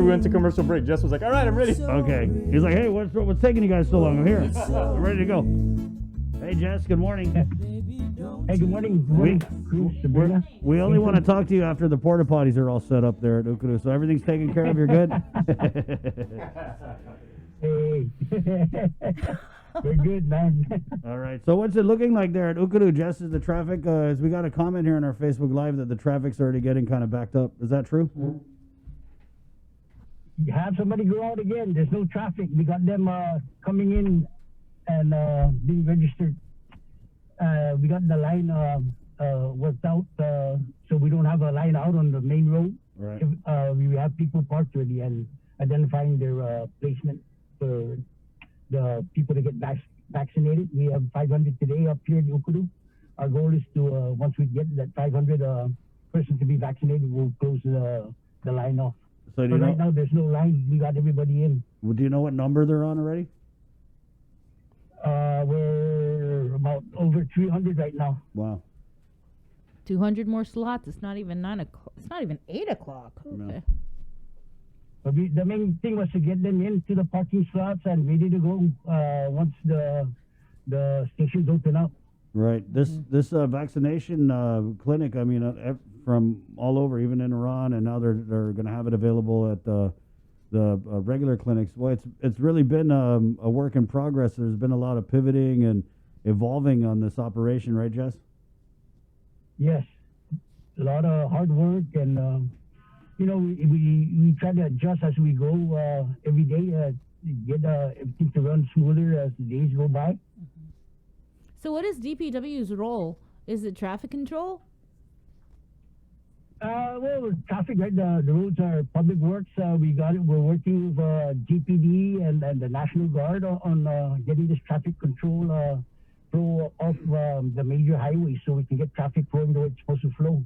We went to commercial break. Jess was like, "All right, I'm ready." Okay. He's like, hey, what's taking you guys so long? I'm here. I'm ready to go. Hey, Jess, good morning. Hey, good morning. We only want to talk to you after the porta potties are all set up there at Ukuru. So everything's taken care of. You're good? Hey. We're good, man. All right. So what's it looking like there at Ukuru? Jess, is the traffic, as we got a comment here on our Facebook Live that the traffic's already getting kind of backed up. Is that true? You have somebody go out again. There's no traffic. We got them coming in and being registered. We got the line worked out, so we don't have a line out on the main road. Right. We have people parked already and identifying their placement for the people to get vaccinated. We have 500 today up here in Ukuru. Our goal is to, once we get that 500 persons to be vaccinated, we'll close the line off. So But right now, there's no line. We got everybody in. Well, do you know what number they're on already? We're about over 300 right now. Wow. 200 more slots. It's not even 9 o'clock. It's not even 8 o'clock. No. Okay. But the main thing was to get them into the parking slots and ready to go once the stations open up. Right. This vaccination clinic, I mean, from all over, even in Iran, and now they're going to have it available at the regular clinics. Well, it's really been a work in progress. There's been a lot of pivoting and evolving on this operation, right, Jess? Yes, a lot of hard work, and we try to adjust as we go every day, get everything to run smoother as the days go by. So what is DPW's role? Is it traffic control? Well, traffic, right? The roads are public works. We got it. We're working with GPD and the National Guard on getting this traffic control flow off the major highways so we can get traffic flowing the way it's supposed to flow.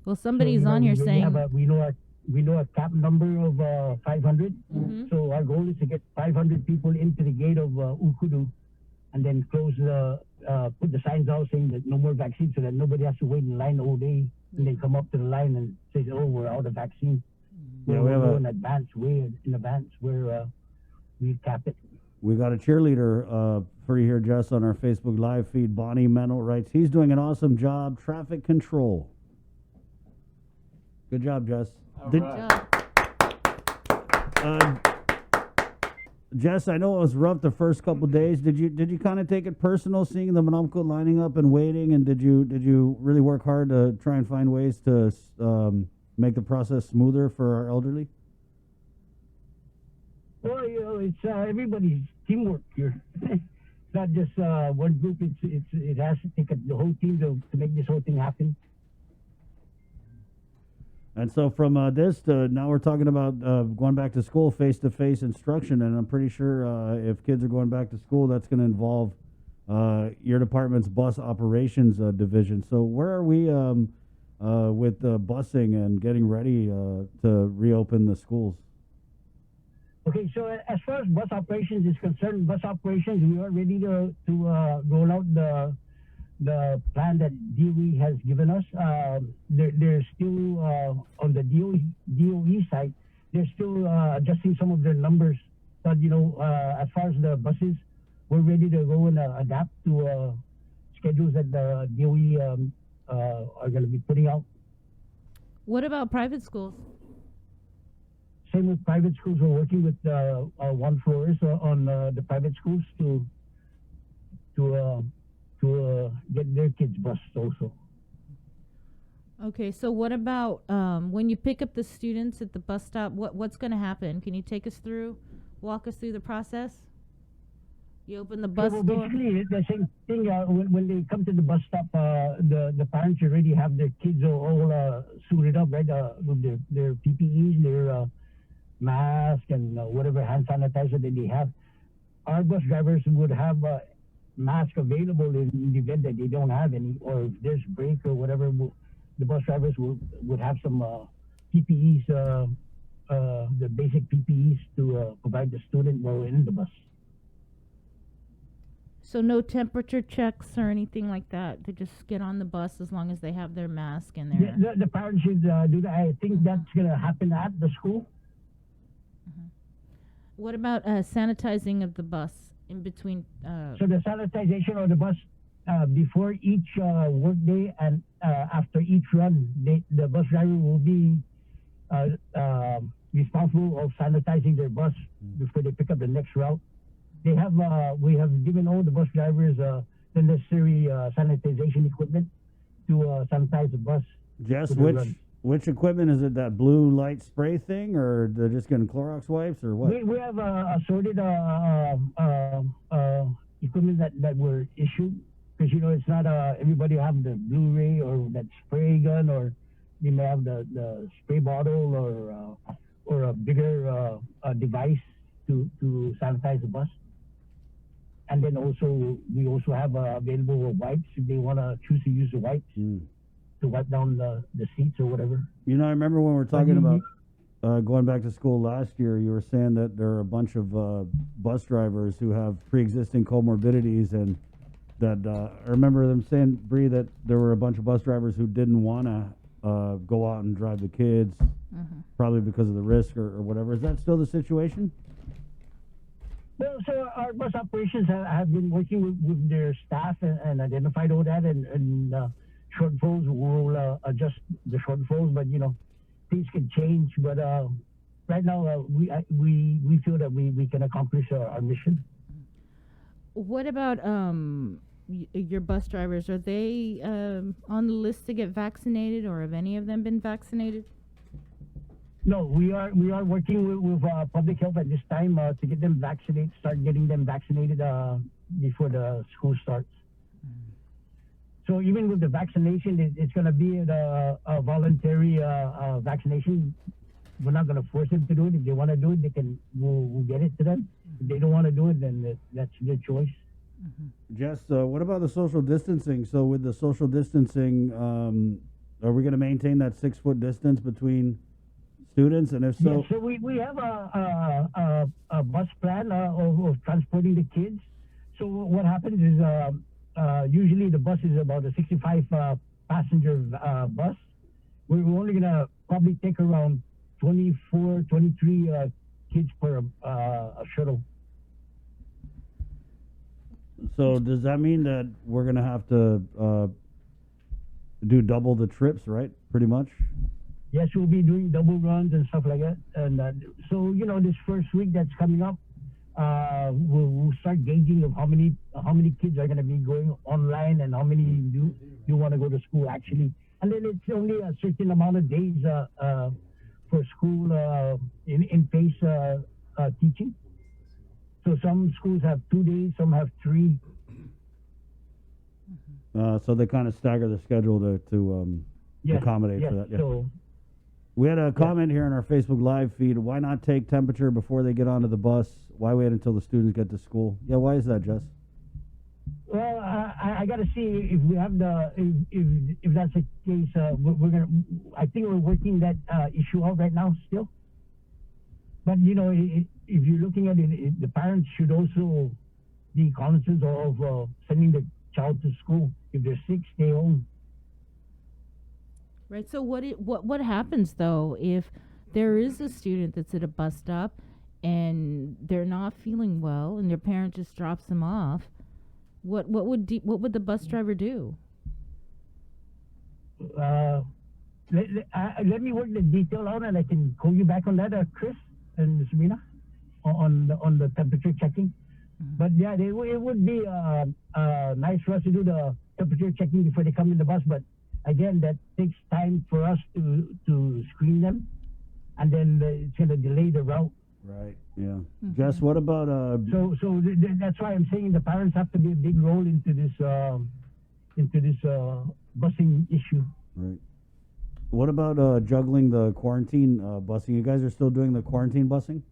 Well, somebody's on here saying we know a cap number of 500. Mm-hmm. So our goal is to get 500 people into the gate of Ukuru, and then close put the signs out saying that no more vaccines, so that nobody has to wait in line all day and then come up to the line and say, "Oh, we're out of vaccine." Yeah, we have in advance where we cap it. We got a cheerleader for you here, Jess, on our Facebook Live feed. Bonnie Mennel writes, he's doing an awesome job. Traffic control. Good job, Jess. Good job. Jess, I know it was rough the first couple days. Did you kind of take it personal, seeing the Monomco lining up and waiting? And did you really work hard to try and find ways to make the process smoother for our elderly? Well, it's everybody's teamwork here. It's not just one group. It has to take the whole team to make this whole thing happen. And so from this to now we're talking about going back to school, face-to-face instruction, and I'm pretty sure if kids are going back to school, that's going to involve your department's bus operations division. So where are we with busing and getting ready to reopen the schools? Okay, so as far as bus operations is concerned, we are ready to roll out the plan that DOE has given us. They're still on the DOE side. They're still adjusting some of their numbers. But as far as the buses, we're ready to go and adapt to schedules that the DOE are going to be putting out. What about private schools? Same with private schools. We're working with one floors on the private schools to get their kids bused also. Okay, so what about when you pick up the students at the bus stop? What's going to happen? Can you walk us through the process? You open the bus door. Basically, the same thing. When they come to the bus stop, the parents already have their kids all suited up, right? With their PPEs, their mask, and whatever hand sanitizer that they have. Our bus drivers would have mask available in the event that they don't have any, or if there's break or whatever. The bus drivers would have some PPEs, the basic PPEs to provide the student while in the bus. So no temperature checks or anything like that. They just get on the bus as long as they have their mask and their. The parents should do that. I think that's going to happen at the school. What about sanitizing of the bus in between? So the sanitization of the bus before each work day and after each run, the bus driver will be responsible of sanitizing their bus before they pick up the next route. They have we have given all the bus drivers the necessary sanitization equipment to sanitize the bus. Jess, for the run. which equipment is it? That blue light spray thing, or they're just getting Clorox wipes, or what? We have assorted equipment that were issued, because it's not everybody have the Blu-ray or that spray gun, or they may have the spray bottle or a bigger device to sanitize the bus. And then we also have available wipes if they want to choose to use the wipes to wipe down the seats or whatever. I remember when we were talking about going back to school last year, you were saying that there are a bunch of bus drivers who have pre-existing comorbidities, and that I remember them saying, Bree, that there were a bunch of bus drivers who didn't want to go out and drive the kids, probably because of the risk or whatever. Is that still the situation? Well, so our bus operations have been working with their staff and identified all that, and shortfalls will adjust the shortfalls, but things can change. But right now, we feel that we can accomplish our mission. What about your bus drivers? Are they on the list to get vaccinated, or have any of them been vaccinated? No, we are working with public health at this time to get them vaccinated, start getting them vaccinated before the school starts. So even with the vaccination, it's going to be a voluntary vaccination. We're not going to force them to do it. If they want to do it, we'll get it to them. If they don't want to do it, then that's their choice. Jess, what about the social distancing? So with the social distancing, are we going to maintain that 6-foot distance between students? And if so, yes, so we have a bus plan of transporting the kids. So what happens is usually the bus is about a 65 passenger bus. We're only going to probably take around 24, 23 kids per a shuttle. So does that mean that we're going to have to do double the trips, right? Pretty much? Yes, we'll be doing double runs and stuff like that. And so, this first week that's coming up, we'll start gauging of how many kids are going to be going online and how many do want to go to school actually. And then it's only a certain amount of days for school in-face teaching. So some schools have 2 days, some have 3. So they kind of stagger the schedule to accommodate for that. Yeah. So We had a comment here on our Facebook Live feed. Why not take temperature before they get onto the bus? Why wait until the students get to school? Yeah, why is that, Jess? Well, I got to see if we have if that's the case. We're gonna. I think we're working that issue out right now still. But if you're looking at it, the parents should also be conscious of sending the child to school. If they're sick, stay home. Right. So what happens though if there is a student that's at a bus stop and they're not feeling well and their parent just drops them off? What would the bus driver do? Let me work the detail out, and I can call you back on that, Chris and Sabrina, on the temperature checking. Mm-hmm. But yeah, it would be nice for us to do the temperature checking before they come in the bus. But again, that takes time for us to screen them, and then it's going to delay the route. Right. Yeah. Mm-hmm. Jess, what about So that's why I'm saying the parents have to be a big role into this busing issue. Right. What about juggling the quarantine busing? You guys are still doing the quarantine busing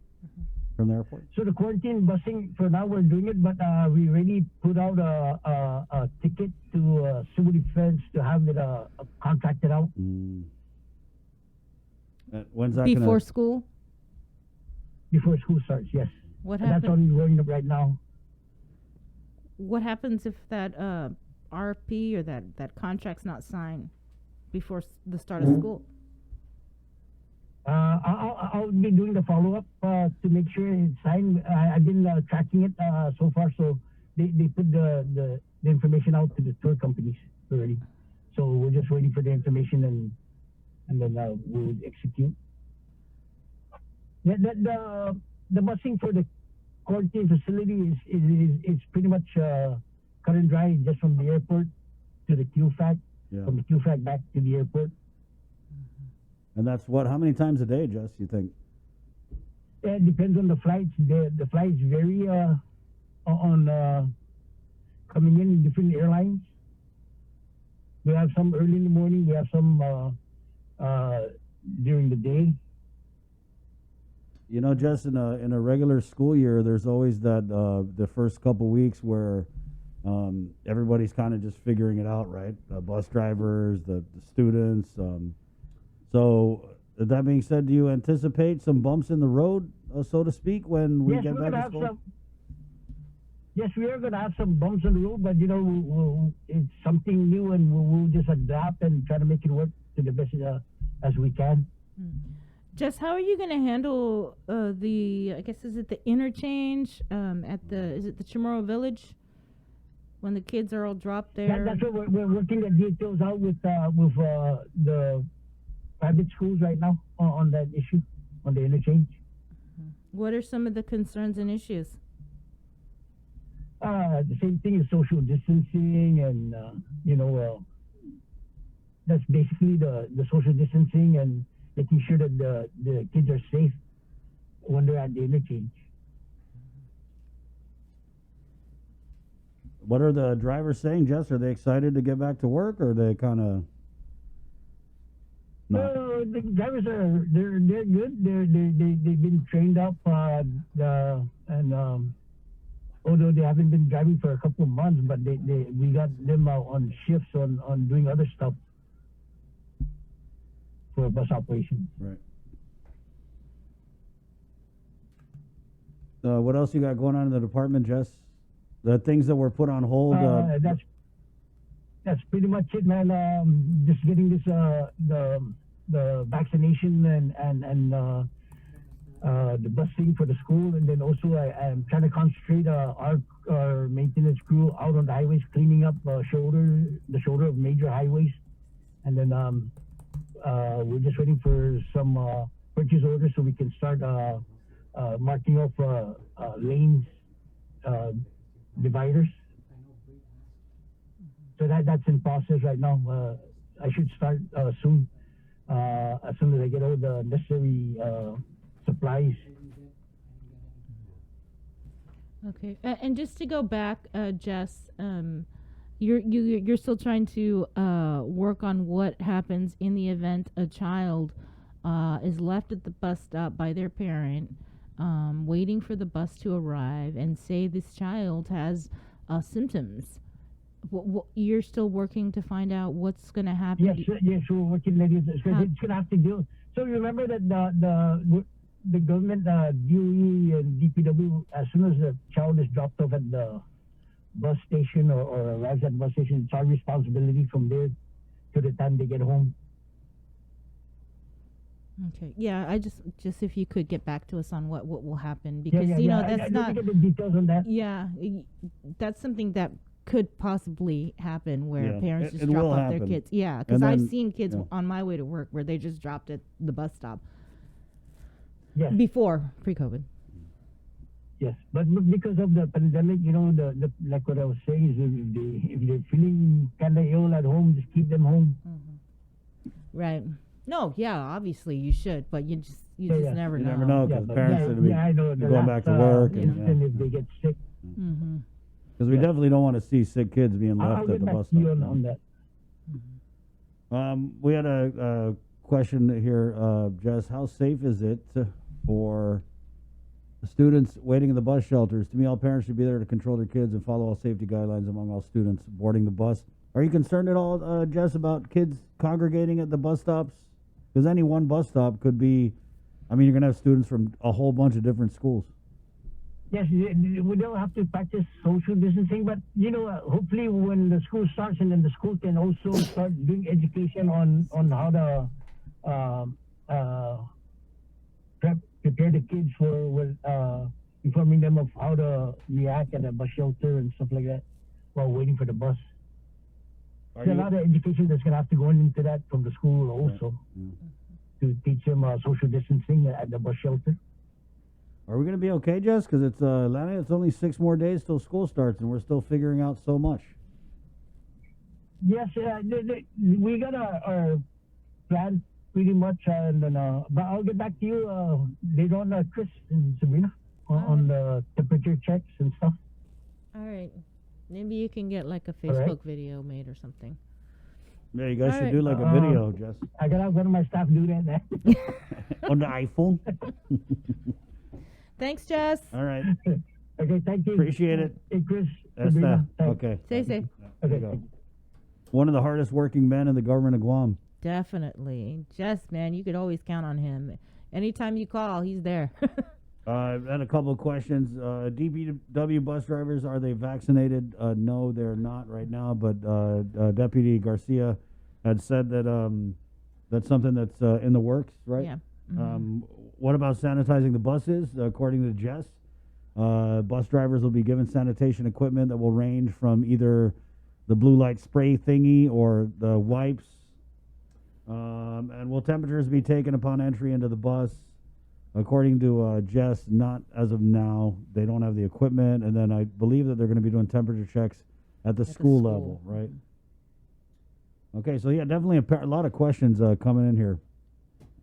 from the airport? So the quarantine busing, for now we're doing it, but we already put out a ticket to civil defense to have it contracted out. When's that before school? Before school starts, yes. What happened? That's only rolling up right now. what happens if that RFP or that contract's not signed before the start of school? I'll be doing the follow-up to make sure it's signed. I've been tracking it so far, so they put the information out to the tour companies already. So we're just waiting for the information and then we'll execute. The busing for the quarantine facility is pretty much cut and dry, just from the airport to the QFAC, from the QFAC back to the airport. And that's what? How many times a day, Jess, you think? It depends on the flights. The flights vary on coming in different airlines. We have some early in the morning. We have some during the day. You know, Jess, in a regular school year, there's always that the first couple weeks where everybody's kind of just figuring it out, right? The bus drivers, the students. So, that being said, do you anticipate some bumps in the road, so to speak, when we get back to school? Yes, we are going to have some bumps in the road, but it's something new, and we'll just adapt and try to make it work to the best as we can. Jess, how are you going to handle I guess, is it the interchange is it the Chamorro Village, when the kids are all dropped there? That's what we're working the details out with the private schools right now on that issue, on the interchange. What are some of the concerns and issues? The same thing as social distancing, and that's basically the social distancing and making sure that the kids are safe when they're at the interchange. What are the drivers saying, Jess? Are they excited to get back to work, or are they kind of? The drivers they're good. They've been trained up, and although they haven't been driving for a couple of months, but we got them out on shifts on doing other stuff for bus operations. Right. What else you got going on in the department, Jess? The things that were put on hold. That's pretty much it, man. Just getting this the vaccination and the busing for the school, and then also I'm trying to concentrate our maintenance crew out on the highways, cleaning up the shoulder of major highways, and then we're just waiting for some purchase orders so we can start marking off lanes, dividers. So that's in process right now. I should start soon, as soon as I get all the necessary supplies. Okay, and just to go back, Jess, you're still trying to work on what happens in the event a child is left at the bus stop by their parent, waiting for the bus to arrive, and say this child has symptoms. You're still working to find out what's going to happen? Yes, we're working. It's going to have to do. So remember that the government, DOE and DPW, as soon as the child is dropped off at the bus station or arrives at the bus station, it's our responsibility from there to the time they get home. Okay. Yeah, I just if you could get back to us on what will happen, because that's I not get the details on that. Yeah, that's something that could possibly happen, where parents just it drop will off happen. their kids. Yeah, because I've seen kids on my way to work where they just dropped at the bus stop. Yes. Before pre-COVID. Yes, but because of the pandemic, the like what I was saying is, if they're feeling kind of ill at home, just keep them home. Mm-hmm. Right. No, yeah, obviously you should, but you just never know. You never know, because parents are I know, going back to work, and if they get sick. Mm-hmm. Because we definitely don't want to see sick kids being left at the bus stop. I'll get back to you on that. Mm-hmm. We had a question here, Jess. How safe is it for students waiting in the bus shelters? To me, all parents should be there to control their kids and follow all safety guidelines among all students boarding the bus. Are you concerned at all, Jess, about kids congregating at the bus stops? Because any one bus stop could be, you're going to have students from a whole bunch of different schools. Yes, we don't have to practice social distancing, but hopefully when the school starts, and then the school can also start doing education on how to prepare the kids for informing them of how to react at a bus shelter and stuff like that while waiting for the bus. There's a lot of education that's gonna have to go into that from the school also to teach them social distancing at the bus shelter. Are we going to be okay, Jess? Because it's Atlanta. It's only 6 more days till school starts, and we're still figuring out so much. Yes, we got our plan pretty much, but I'll get back to you later on, Chris and Sabrina, on the temperature checks and stuff. All right. Maybe you can get like a All right. Facebook video made or something. Yeah, you guys All should right. do like a video, Jess, I gotta have one of my staff do that. on the iPhone. Thanks, Jess. All right, Okay, thank you. appreciate it. Hey, Chris, That's Sabrina, thanks. okay. Stay safe. There you go. One of the hardest working men in the government of Guam. Definitely. Jess, man, you could always count on him. Anytime you call, he's there. And a couple of questions. DPW bus drivers, are they vaccinated? No, they're not right now. But Deputy Garcia had said that that's something that's in the works, right? Yeah. What about sanitizing the buses? According to Jess, bus drivers will be given sanitation equipment that will range from either the blue light spray thingy or the wipes. And will temperatures be taken upon entry into the bus? According to Jess, not as of now. They don't have the equipment. And then I believe that they're going to be doing temperature checks at the school level, right? Okay, so yeah, definitely a lot of questions coming in here.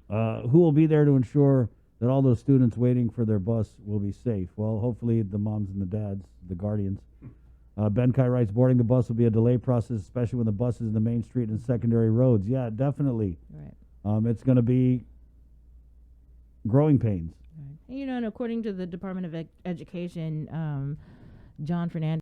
Who will be there to ensure that all those students waiting for their bus will be safe? Well, hopefully the moms and the dads, the guardians. Ben Kai writes, boarding the bus will be a delay process, especially when the bus is in the main street and secondary roads. Yeah, definitely. Right. It's going to be growing pains. Right. And according to the Department of Education, John Fernandez